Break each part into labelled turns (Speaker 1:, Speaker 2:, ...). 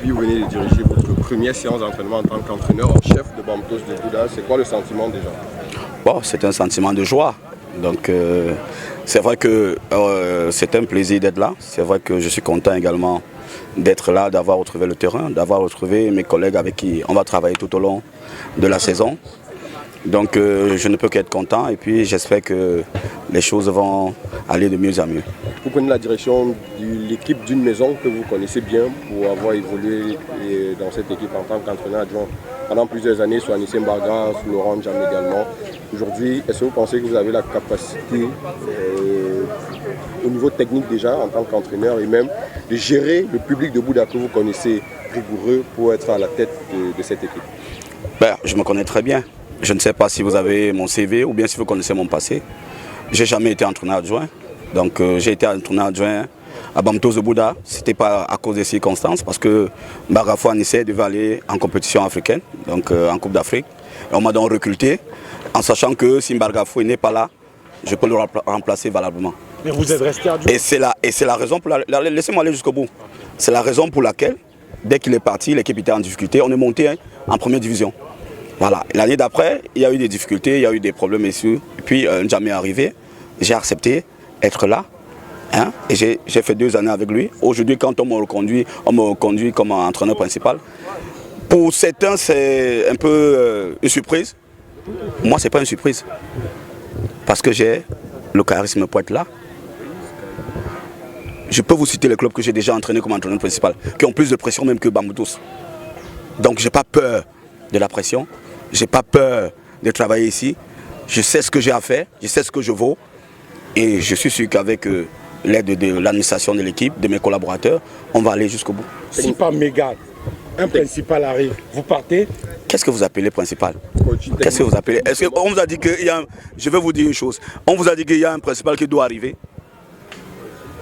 Speaker 1: aujourd'hui, vous venez de diriger votre première séance d'entraînement en tant qu'entraîneur en chef de Bamtos de Bouddha. C'est quoi le sentiment déjà?
Speaker 2: Bon, c'est un sentiment de joie. Donc, c'est vrai que c'est un plaisir d'être là. C'est vrai que je suis content également d'être là, d'avoir retrouvé le terrain, d'avoir retrouvé mes collègues avec qui on va travailler tout au long de la saison. Donc je ne peux qu'être content et puis j'espère que les choses vont aller de mieux en mieux.
Speaker 1: Vous prenez la direction de l'équipe d'une maison que vous connaissez bien pour avoir évolué dans cette équipe en tant qu'entraîneur adjoint pendant plusieurs années, soit Anissé Mbarga, Laurent Jam également. Aujourd'hui, est-ce que vous pensez que vous avez la capacité au niveau technique déjà en tant qu'entraîneur et même de gérer le public de Bouddha que vous connaissez rigoureux pour être à la tête de cette équipe?
Speaker 2: Je me connais très bien. Je ne sais pas si vous avez mon CV ou bien si vous connaissez mon passé. Je n'ai jamais été entraîneur adjoint. Donc j'ai été entraîneur adjoint à Bamtos de Bouddha. Ce n'était pas à cause des circonstances parce que Mbargafou Anissé devait aller en compétition africaine, donc en Coupe d'Afrique. On m'a donc recruté en sachant que si Mbargafou n'est pas là, je peux le remplacer valablement.
Speaker 3: Mais vous êtes resté adjoint.
Speaker 2: Et c'est la raison pour laquelle, laissez-moi aller jusqu'au bout. C'est la raison pour laquelle, dès qu'il est parti, l'équipe était en difficulté. On est monté en première division. Voilà. L'année d'après, il y a eu des difficultés, il y a eu des problèmes ici. Et puis, N'Djamé est arrivé. J'ai accepté d'être là. Hein, et j'ai fait 2 années avec lui. Aujourd'hui, quand on me reconduit comme entraîneur principal. Pour certains, c'est un peu une surprise. Moi, ce n'est pas une surprise. Parce que j'ai le charisme pour être là. Je peux vous citer les clubs que j'ai déjà entraînés comme entraîneur principal, qui ont plus de pression même que Bamtos. Donc, je n'ai pas peur de la pression. Je n'ai pas peur de travailler ici. Je sais ce que j'ai à faire, je sais ce que je vaux. Et je suis sûr qu'avec l'aide de l'administration de l'équipe, de mes collaborateurs, on va aller jusqu'au bout.
Speaker 3: Si par mégarde, un principal arrive, vous partez?
Speaker 2: Qu'est-ce que vous appelez principal? Qu'est-ce que vous appelez? Est-ce qu'on vous a dit qu'il y a Je vais vous dire une chose. On vous a dit qu'il y a un principal qui doit arriver?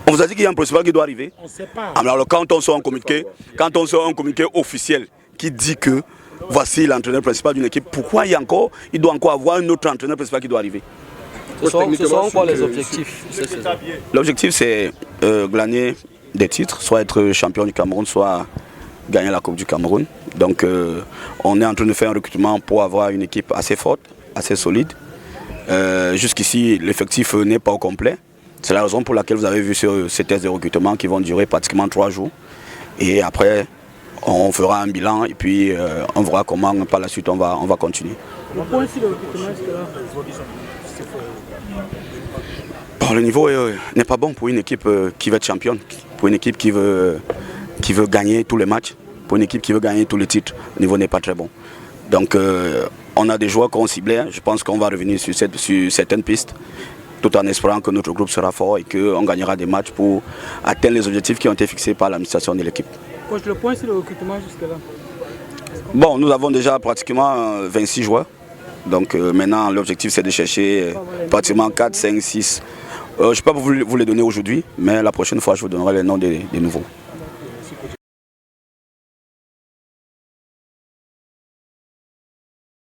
Speaker 2: On vous a dit qu'il y a un principal qui doit arriver?
Speaker 3: On ne sait pas.
Speaker 2: Alors quand on sort un communiqué officiel qui dit que voici l'entraîneur principal d'une équipe, pourquoi il doit encore avoir un autre entraîneur principal qui doit arriver?
Speaker 4: Ce sont quoi les objectifs?
Speaker 2: L'objectif c'est glaner des titres, soit être champion du Cameroun, soit gagner la Coupe du Cameroun. Donc on est en train de faire un recrutement pour avoir une équipe assez forte, assez solide. Jusqu'ici l'effectif n'est pas au complet. C'est la raison pour laquelle vous avez vu ces tests de recrutement qui vont durer pratiquement 3 jours. Et après on fera un bilan et puis on verra comment par la suite on va continuer. Le niveau n'est pas bon pour une équipe qui veut être championne, pour une équipe qui veut gagner tous les matchs, pour une équipe qui veut gagner tous les titres. Le niveau n'est pas très bon. Donc on a des joueurs qu'on ciblait. Je pense qu'on va revenir sur certaines pistes, tout en espérant que notre groupe sera fort et qu'on gagnera des matchs pour atteindre les objectifs qui ont été fixés par l'administration de l'équipe.
Speaker 4: Coach, le point sur le recrutement jusque-là?
Speaker 2: Bon, nous avons déjà pratiquement 26 joueurs. Donc maintenant, l'objectif c'est de chercher pratiquement 4, 5, 6. Je ne peux pas vous les donner aujourd'hui, mais la prochaine fois, je vous donnerai les noms des nouveaux.